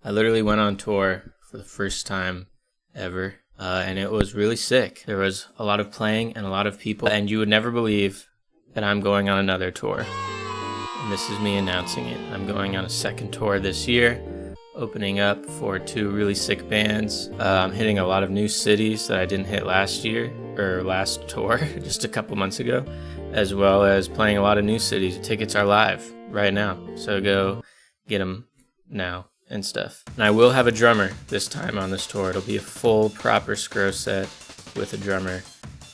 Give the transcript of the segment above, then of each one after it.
I literally went on tour for the first time ever, and it was really sick. There was a lot of playing and a lot of people, and you would never believe that I'm going on another tour. And this is me announcing it. I'm going on a second tour this year, opening up for 2 really sick bands. I'm hitting a lot of new cities that I didn't hit last year, or last tour, just a couple months ago, as well as playing a lot of new cities. Tickets are live right now, so go get them now and stuff. And I will have a drummer this time on this tour. It'll be a full, proper Scro set with a drummer,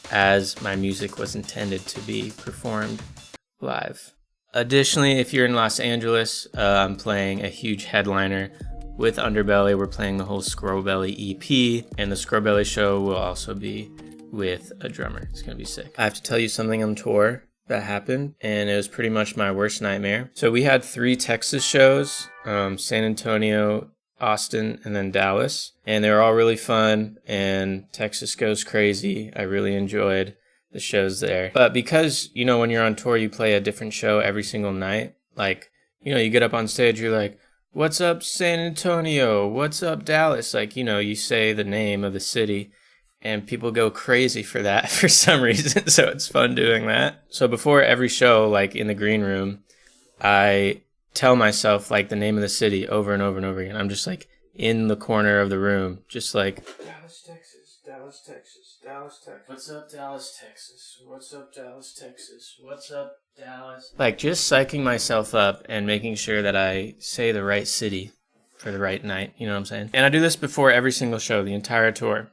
as my music was intended to be performed live. Additionally, if you're in Los Angeles, I'm playing a huge headliner with Underbelly. We're playing the whole Scrobelly EP, and the Scrobelly show will also be with a drummer. It's gonna be sick. I have to tell you something on tour that happened, and it was pretty much my worst nightmare. So we had 3 Texas shows, San Antonio, Austin, and then Dallas, and they were all really fun, and Texas goes crazy. I really enjoyed the shows there. But because, you know, when you're on tour, you play a different show every single night. Like, you know, you get up on stage, you're like, what's up, San Antonio? What's up, Dallas? Like, you know, you say the name of the city, and people go crazy for that for some reason. So it's fun doing that. So before every show, like in the green room, I tell myself like the name of the city over and over and over again. I'm just like in the corner of the room, just like Dallas, Texas, Dallas, Texas, Dallas, Texas. What's up, Dallas, Texas? What's up, Dallas, Texas? What's up, Dallas? Like just psyching myself up and making sure that I say the right city for the right night, you know what I'm saying? And I do this before every single show, the entire tour.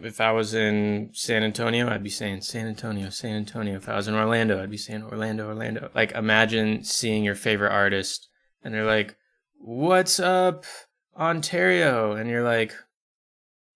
If I was in San Antonio, I'd be saying San Antonio, San Antonio. If I was in Orlando, I'd be saying Orlando, Orlando. Like imagine seeing your favorite artist and they're like, what's up, Ontario? And you're like,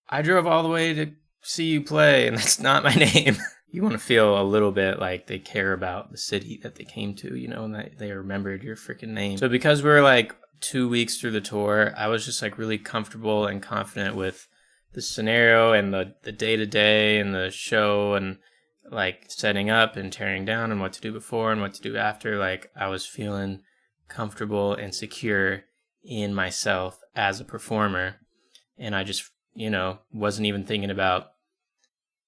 I drove all the way to see you play and that's not my name. You want to feel a little bit like they care about the city that they came to, you know, and that they remembered your freaking name. So because we're like 2 weeks through the tour, I was just like really comfortable and confident with the scenario and the day-to-day and the show and like setting up and tearing down and what to do before and what to do after. Like I was feeling comfortable and secure in myself as a performer, and I just, you know, wasn't even thinking about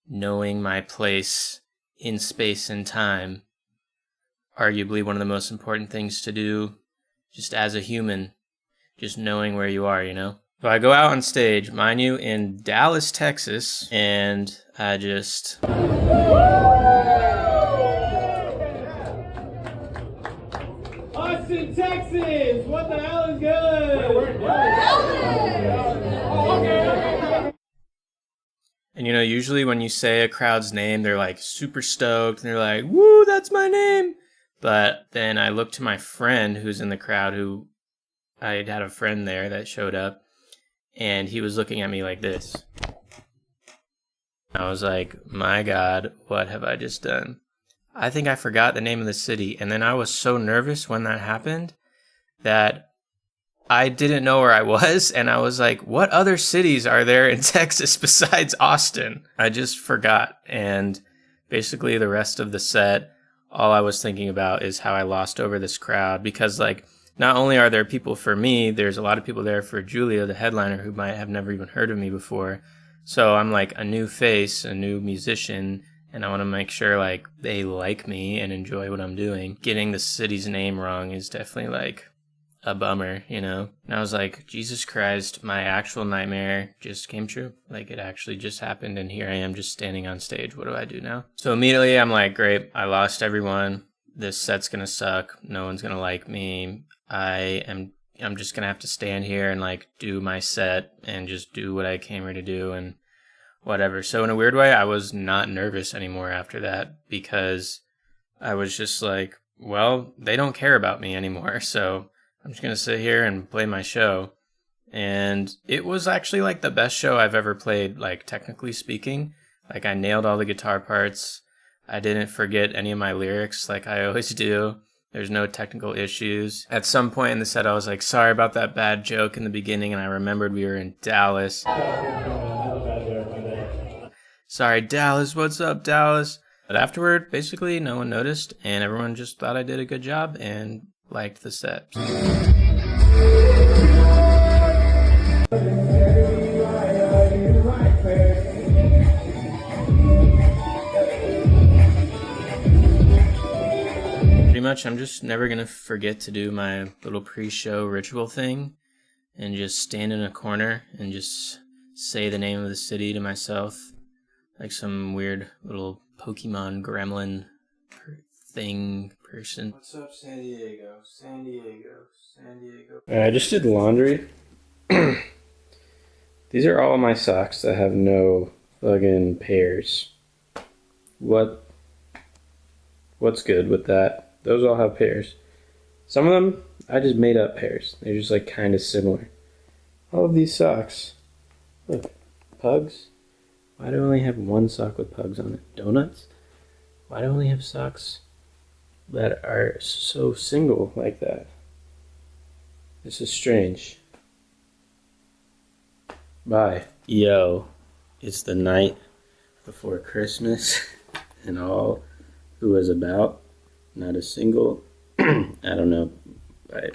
knowing my place in space and time. Arguably one of the most important things to do just as a human, just knowing where you are, you know? So I go out on stage, mind you, in Dallas, Texas, and I just... Austin, Texas! What the hell is good? And you know, usually when you say a crowd's name, they're like super stoked, and they're like, woo, that's my name! But then I looked to my friend who's in the crowd, who I had a friend there that showed up, and he was looking at me like this. I was like, my God, what have I just done? I think I forgot the name of the city, and then I was so nervous when that happened that I didn't know where I was, and I was like, what other cities are there in Texas besides Austin? I just forgot, and basically the rest of the set, all I was thinking about is how I lost over this crowd, because like not only are there people for me, there's a lot of people there for Julia, the headliner, who might have never even heard of me before. So I'm like a new face, a new musician, and I want to make sure like they like me and enjoy what I'm doing. Getting the city's name wrong is definitely like a bummer, you know? And I was like, Jesus Christ, my actual nightmare just came true. Like it actually just happened, and here I am just standing on stage. What do I do now? So immediately I'm like, great, I lost everyone. This set's gonna suck. No one's gonna like me. I'm just gonna have to stand here and like do my set and just do what I came here to do and whatever. So in a weird way, I was not nervous anymore after that, because I was just like, well, they don't care about me anymore, so I'm just gonna sit here and play my show. And it was actually like the best show I've ever played, like technically speaking. Like I nailed all the guitar parts. I didn't forget any of my lyrics like I always do. There's no technical issues. At some point in the set, I was like, sorry about that bad joke in the beginning, and I remembered we were in Dallas. Sorry, Dallas, what's up, Dallas? But afterward, basically, no one noticed, and everyone just thought I did a good job and liked the set. much, I'm just never gonna forget to do my little pre-show ritual thing and just stand in a corner and just say the name of the city to myself, like some weird little Pokemon gremlin person. What's up, San Diego? San Diego. San Diego. I just did laundry. These are all my socks that have no fucking pairs. What's good with that? Those all have pairs. Some of them, I just made up pairs. They're just like kind of similar. All of these socks. Look, pugs. Why do I only have one sock with pugs on it? Donuts? Why do I only have socks that are so single like that? This is strange. Bye. Yo, it's the night before Christmas and all who is about. Not a single. I don't know. I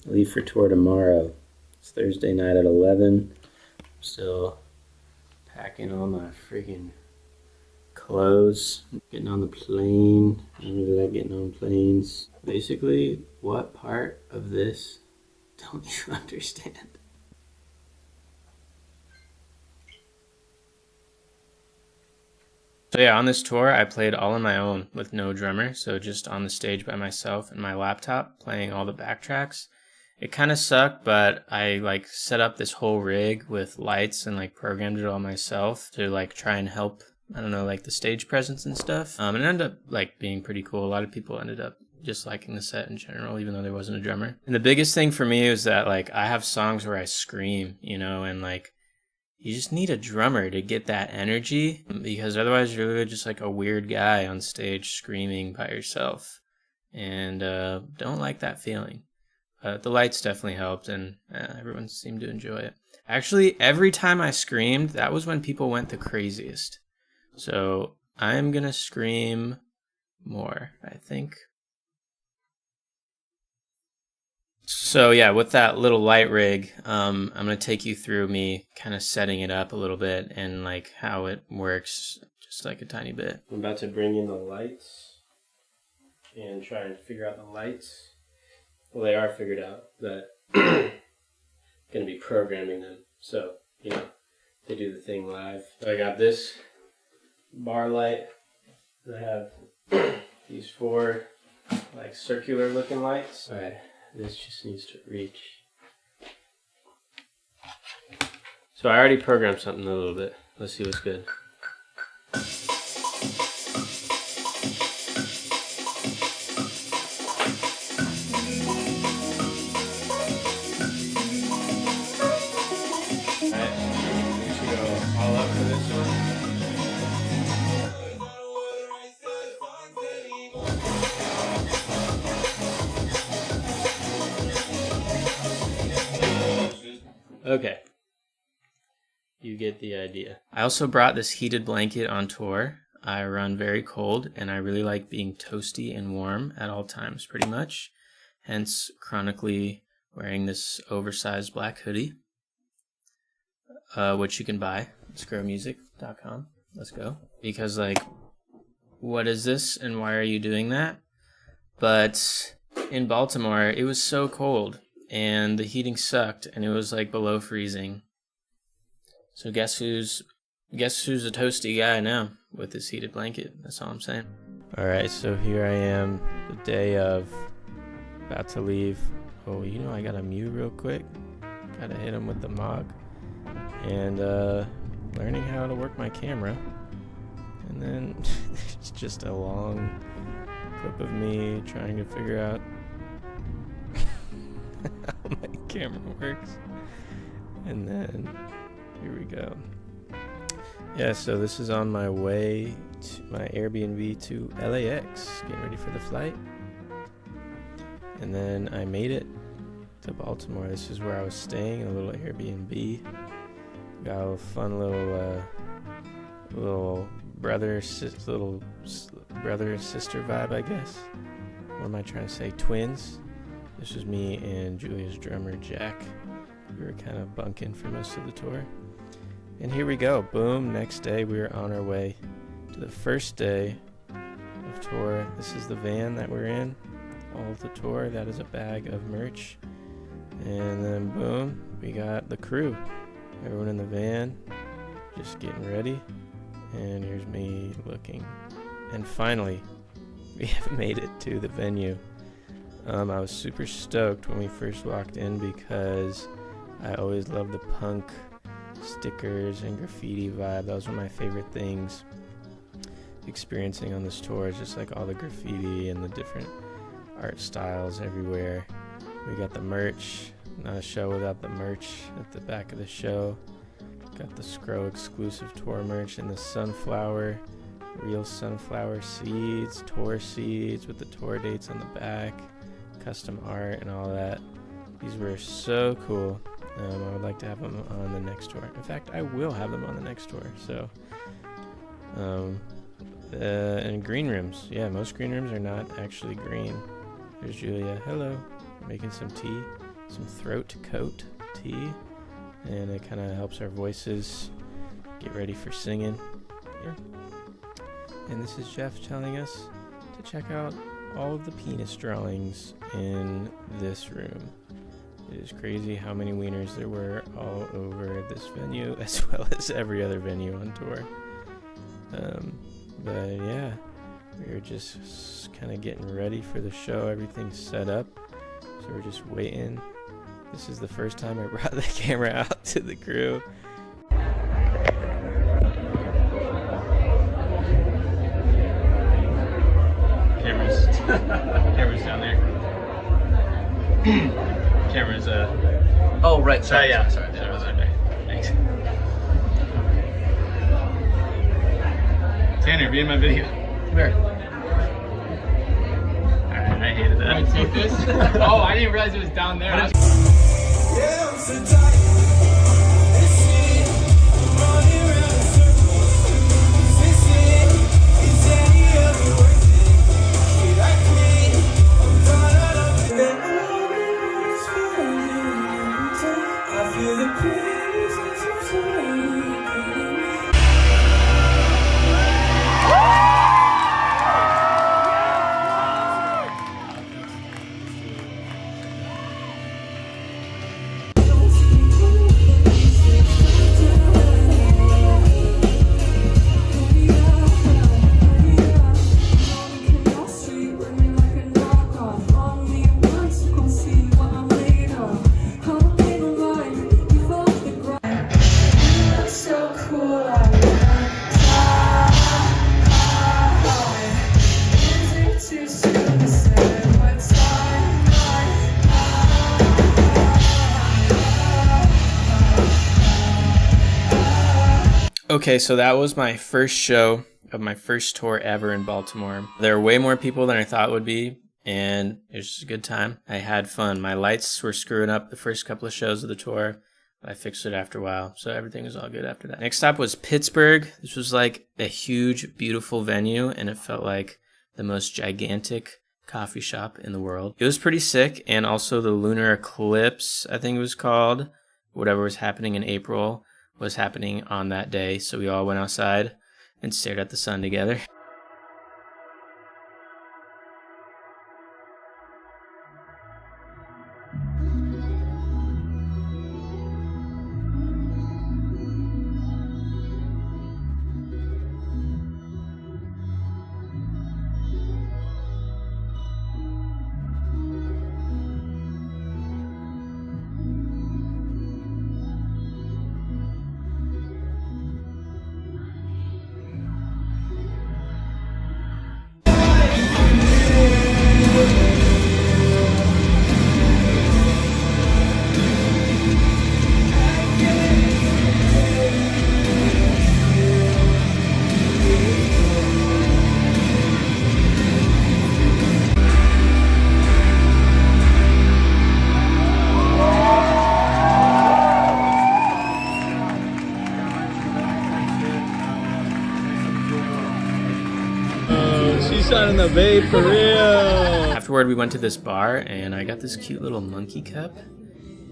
leave for tour tomorrow. It's Thursday night at 11. I'm still packing all my freaking clothes. Getting on the plane. I really like getting on planes. Basically, what part of this don't you understand? So yeah, on this tour, I played all on my own with no drummer, so just on the stage by myself and my laptop playing all the backtracks. It kind of sucked, but I like set up this whole rig with lights and like programmed it all myself to like try and help, I don't know, like the stage presence and stuff. And it ended up like being pretty cool. A lot of people ended up just liking the set in general, even though there wasn't a drummer. And the biggest thing for me is that like I have songs where I scream, you know, and like you just need a drummer to get that energy, because otherwise you're really just like a weird guy on stage screaming by yourself, and don't like that feeling. The lights definitely helped, and everyone seemed to enjoy it. Actually, every time I screamed, that was when people went the craziest. So I'm gonna scream more, I think. So yeah, with that little light rig, I'm gonna take you through me kind of setting it up a little bit and like how it works, just like a tiny bit. I'm about to bring in the lights and try and figure out the lights. Well, they are figured out, but I'm gonna be programming them. So, you know, they do the thing live. So I got this bar light. I have these 4 like circular looking lights. All right. This just needs to reach. So I already programmed something a little bit. Let's see what's good. Alright, we should go all up for this one. Okay. You get the idea. I also brought this heated blanket on tour. I run very cold, and I really like being toasty and warm at all times, pretty much. Hence, chronically wearing this oversized black hoodie, which you can buy at scromusic.com. Let's go. Because, like, what is this, and why are you doing that? But in Baltimore, it was so cold, and the heating sucked, and it was like below freezing. So guess who's a toasty guy now with this heated blanket? That's all I'm saying. All right, so here I am, the day of, about to leave. Oh, you know I gotta mute real quick. Gotta hit him with the mog, and learning how to work my camera. And then it's just a long clip of me trying to figure out how my camera works. And then here we go. Yeah, so this is on my way to my Airbnb to LAX, getting ready for the flight. And then I made it to Baltimore. This is where I was staying, in a little Airbnb. Got a fun little brother and sister vibe, I guess. What am I trying to say? Twins. This was me and Julia's drummer, Jack. We were kind of bunking for most of the tour. And here we go. Boom. Next day, we were on our way to the first day of exclusive tour. This is the van that we're in. All of the tour. That is a bag of merch. And then boom, we got the crew. Everyone in the van, just getting ready. And here's me looking. And finally, we have made it to the venue. I was super stoked when we first walked in because I always loved the punk stickers and graffiti vibe. That was one of my favorite things experiencing on this tour, is just like all the graffiti and the different art styles everywhere. We got the merch, not a show without the merch at the back of the show. Got the Scro exclusive tour merch and the sunflower, real sunflower seeds, tour seeds with the tour dates on the back, custom art and all that. These were so cool. I would like to have them on the next tour. In fact, I will have them on the next tour. So, and green rims. Yeah, most green rims are not actually green. There's Julia. Hello. Making some tea, some throat coat tea, and it kind of helps our voices get ready for singing. Here. And this is Jeff telling us to check out all of the penis drawings in this room. It is crazy how many wieners there were all over this venue, as well as every other venue on tour. But yeah, we were just kind of getting ready for the show. Everything's set up, so we're just waiting. This is the first time I brought the camera out to the crew. Camera's down there. Camera's Oh, right. Sorry. yeah, sorry. Thanks. Tanner, be in my video. Come here. Alright, I hated that. I take this? Oh, I didn't realize it was down there. Okay, so that was my first show of my first tour ever in Baltimore. There were way more people than I thought would be, and it was just a good time. I had fun. My lights were screwing up the first couple of shows of the tour, but I fixed it after a while, so everything was all good after that. Next stop was Pittsburgh. This was like a huge, beautiful venue, and it felt like the most gigantic coffee shop in the world. It was pretty sick, and also the lunar eclipse, I think it was called, whatever was happening in April, was happening on that day, so we all went outside and stared at the sun together. She's signing the vape for real. Afterward, we went to this bar, and I got this cute little monkey cup.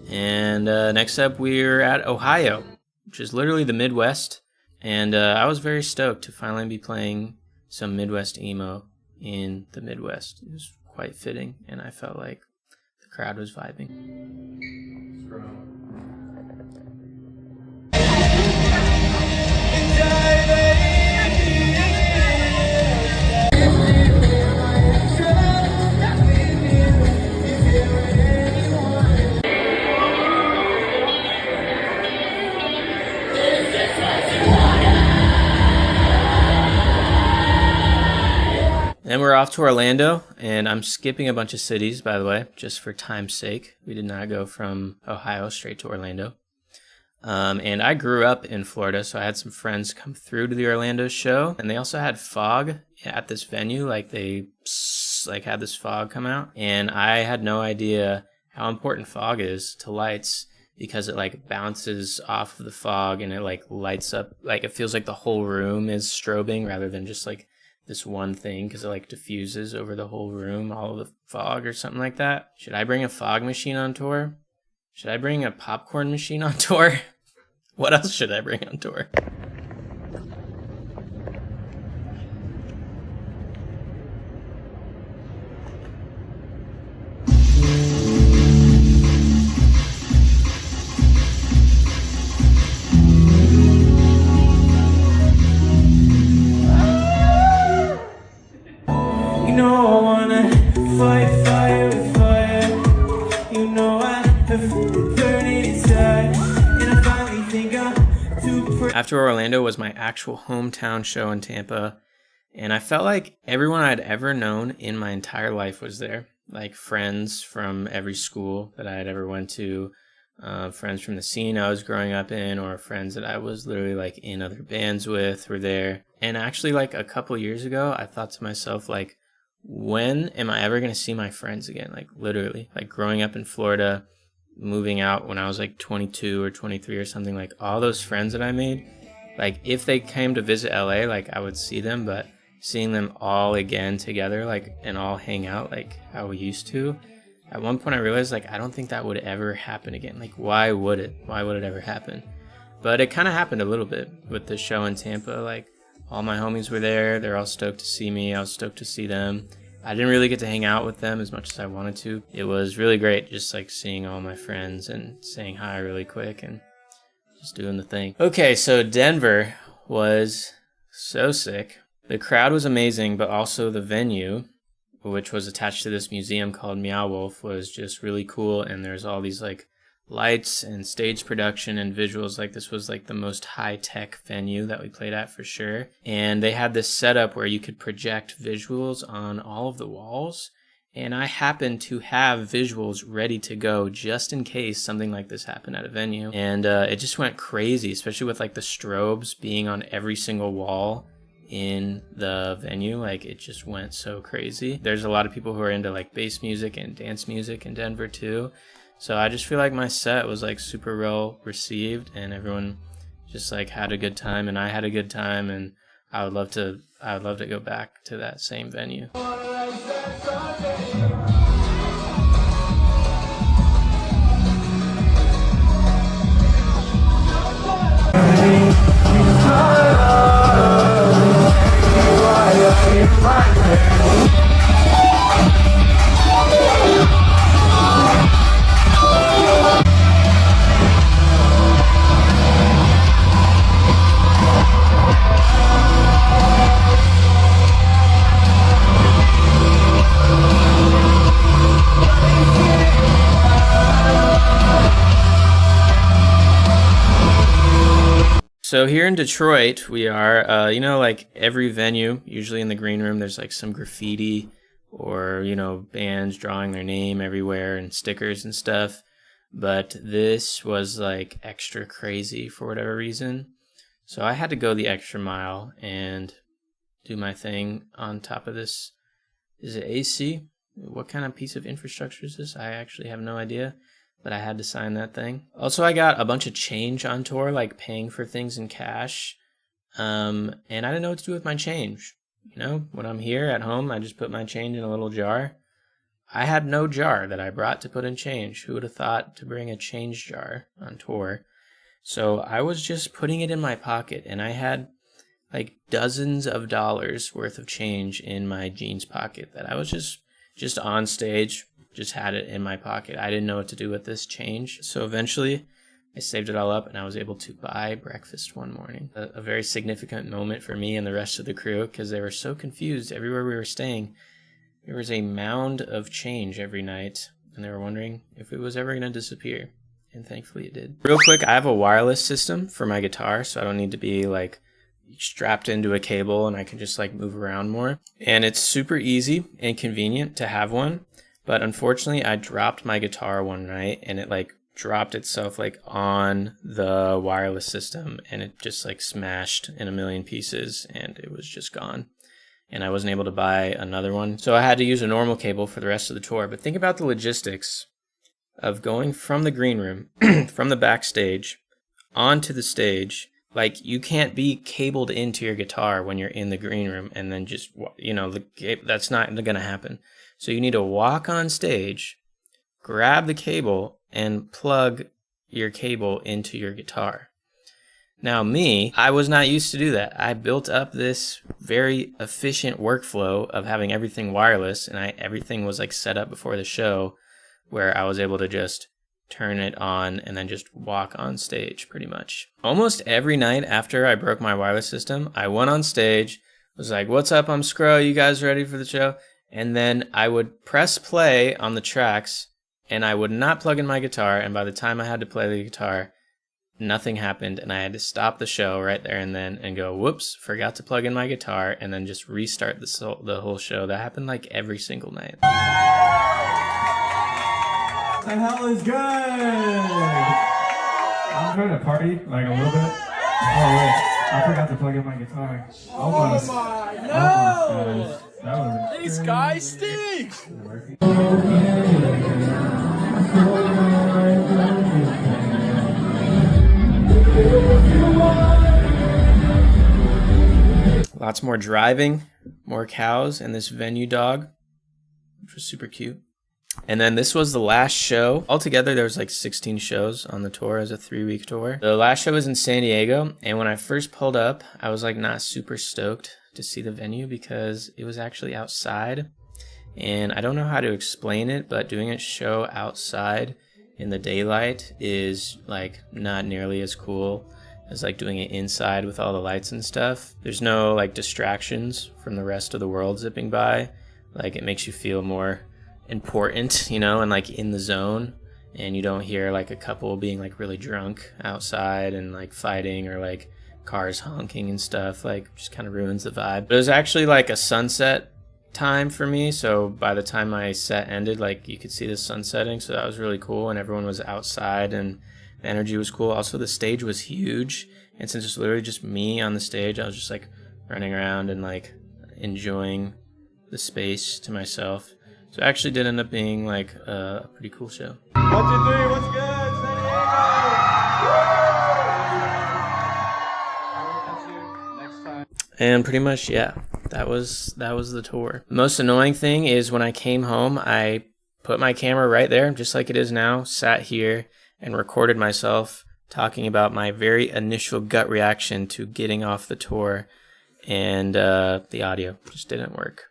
And next up, we're at Ohio, which is literally the Midwest. And I was very stoked to finally be playing some Midwest emo in the Midwest. It was quite fitting, and I felt like the crowd was vibing. Then we're off to Orlando, and I'm skipping a bunch of cities, by the way, just for time's sake. We did not go from Ohio straight to Orlando. And I grew up in Florida, so I had some friends come through to the Orlando show, and they also had fog at this venue. Like, they had this fog come out, and I had no idea how important fog is to lights, because it like bounces off of the fog and it like lights up, like it feels like the whole room is strobing rather than just like this one thing, because it like diffuses over the whole room, all of the fog or something like that. Should I bring a fog machine on tour? Should I bring a popcorn machine on tour? What else should I bring on tour? After Orlando was my actual hometown show in Tampa, and I felt like everyone I'd ever known in my entire life was there. Like friends from every school that I had ever went to, friends from the scene I was growing up in, or friends that I was literally like in other bands with were there. And actually, like a couple years ago, I thought to myself, like, when am I ever going to see my friends again? Like literally, like growing up in Florida, moving out when I was like 22 or 23 or something, like all those friends that I made, like if they came to visit LA, like I would see them, but seeing them all again together, like, and all hang out like how we used to, at one point I realized like I don't think that would ever happen again. Like why would it ever happen? But it kind of happened a little bit with the show in Tampa. Like all my homies were there, they're all stoked to see me, I was stoked to see them. I didn't really get to hang out with them as much as I wanted to. It was really great just like seeing all my friends and saying hi really quick and just doing the thing. Okay, so Denver was so sick. The crowd was amazing, but also the venue, which was attached to this museum called Meow Wolf, was just really cool. And there's all these like lights and stage production and visuals. Like this was like the most high-tech venue that we played at for sure. And they had this setup where you could project visuals on all of the walls. And I happened to have visuals ready to go just in case something like this happened at a venue. And it just went crazy, especially with like the strobes being on every single wall in the venue. Like it just went so crazy. There's a lot of people who are into like bass music and dance music in Denver too. So I just feel like my set was like super well received and everyone just like had a good time and I had a good time, and I would love to go back to that same venue. So here in Detroit, we are, like every venue, usually in the green room, there's like some graffiti or, bands drawing their name everywhere and stickers and stuff. But this was like extra crazy for whatever reason. So I had to go the extra mile and do my thing on top of this. Is it AC? What kind of piece of infrastructure is this? I actually have no idea. But I had to sign that thing. Also, I got a bunch of change on tour, like paying for things in cash. And I didn't know what to do with my change. When I'm here at home, I just put my change in a little jar. I had no jar that I brought to put in change. Who would have thought to bring a change jar on tour? So I was just putting it in my pocket, and I had like dozens of dollars worth of change in my jeans pocket that I was just on stage, just had it in my pocket. I didn't know what to do with this change. So eventually I saved it all up and I was able to buy breakfast one morning. A very significant moment for me and the rest of the crew because they were so confused. Everywhere we were staying, there was a mound of change every night and they were wondering if it was ever going to disappear. And thankfully it did. Real quick, I have a wireless system for my guitar, so I don't need to be like strapped into a cable and I can just like move around more. And it's super easy and convenient to have one. But unfortunately, I dropped my guitar one night and it like dropped itself like on the wireless system and it just like smashed in a million pieces and it was just gone. And I wasn't able to buy another one. So I had to use a normal cable for the rest of the tour. But think about the logistics of going from the green room, from the backstage, onto the stage. Like, you can't be cabled into your guitar when you're in the green room and then just, that's not going to happen. So you need to walk on stage, grab the cable, and plug your cable into your guitar. Now me, I was not used to do that. I built up this very efficient workflow of having everything wireless, and everything was like set up before the show where I was able to just turn it on and then just walk on stage pretty much. Almost every night after I broke my wireless system, I went on stage, was like, "What's up, I'm Scro, you guys ready for the show?" And then I would press play on the tracks and I would not plug in my guitar, and by the time I had to play the guitar, nothing happened and I had to stop the show right there and then and go, "Whoops, forgot to plug in my guitar," and then just restart the whole show. That happened like every single night. The hell is good? I'm trying to party like a little bit. Oh wait, I forgot to plug in my guitar. Almost. Oh my, no! Almost, guys. That was These guys stink! Lots more driving, more cows, and this venue dog, which was super cute. And then this was the last show. Altogether, there was like 16 shows on the tour as a 3-week tour. The last show was in San Diego, and when I first pulled up, I was like not super stoked to see the venue because it was actually outside. And I don't know how to explain it, but doing a show outside in the daylight is like not nearly as cool as like doing it inside with all the lights and stuff. There's no like distractions from the rest of the world zipping by. Like, it makes you feel more important, and like in the zone, and you don't hear like a couple being like really drunk outside and like fighting or like cars honking and stuff. Like, just kind of ruins the vibe. But it was actually like a sunset time for me, so by the time my set ended, like, you could see the sun setting, so that was really cool, and everyone was outside and the energy was cool. Also, the stage was huge, and since it's literally just me on the stage, I was just like running around and like enjoying the space to myself. So it actually did end up being like a pretty cool show. 1, 2, 3, what's good, San Diego? Next time. And pretty much, yeah, that was the tour. The most annoying thing is when I came home, I put my camera right there, just like it is now, sat here and recorded myself talking about my very initial gut reaction to getting off the tour, and the audio just didn't work.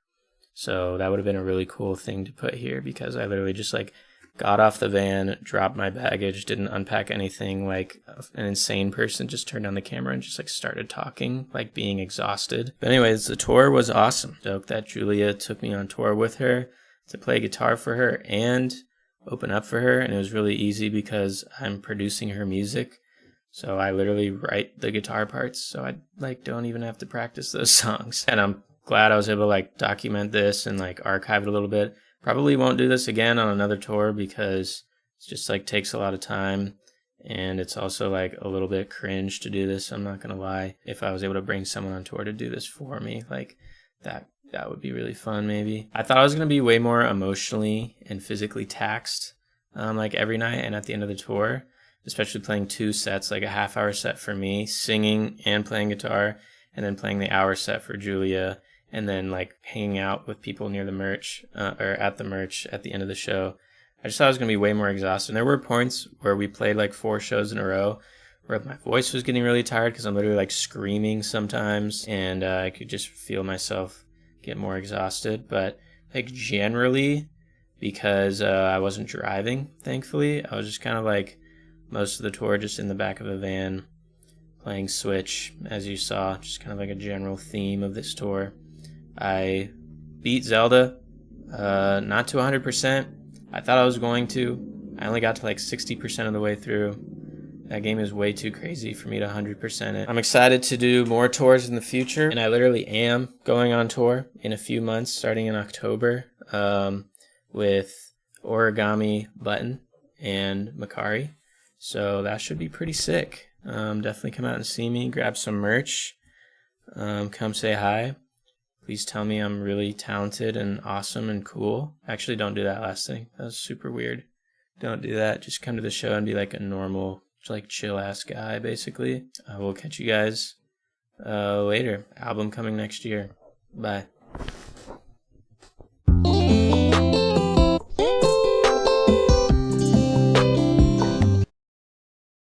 So that would have been a really cool thing to put here, because I literally just like got off the van, dropped my baggage, didn't unpack anything like an insane person, just turned on the camera and just like started talking, like being exhausted. But anyways, the tour was awesome. Stoked that Julia took me on tour with her to play guitar for her and open up for her. And it was really easy because I'm producing her music. So I literally write the guitar parts, so I like don't even have to practice those songs. And I'm glad I was able to like document this and like archive it a little bit. Probably won't do this again on another tour because it just like takes a lot of time, and it's also like a little bit cringe to do this, I'm not gonna lie. If I was able to bring someone on tour to do this for me, like that would be really fun maybe. I thought I was gonna be way more emotionally and physically taxed like every night and at the end of the tour, especially playing 2 sets, like a half-hour set for me, singing and playing guitar, and then playing the hour set for Julia, and then like hanging out with people near the merch or at the merch at the end of the show. I just thought I was going to be way more exhausted. And there were points where we played like 4 shows in a row where my voice was getting really tired because I'm literally like screaming sometimes, and I could just feel myself get more exhausted. But like generally, because I wasn't driving, thankfully, I was just kind of like most of the tour just in the back of a van playing Switch, as you saw, just kind of like a general theme of this tour. I beat Zelda, not to 100%. I thought I was going to. I only got to like 60% of the way through. That game is way too crazy for me to 100% it. I'm excited to do more tours in the future, and I literally am going on tour in a few months, starting in October, with Origami Button and Makari. So that should be pretty sick. Definitely come out and see me, grab some merch, come say hi. Please tell me I'm really talented and awesome and cool. Actually, don't do that last thing. That was super weird. Don't do that. Just come to the show and be like a normal, like chill ass guy, basically. I will catch you guys later. Album coming next year. Bye.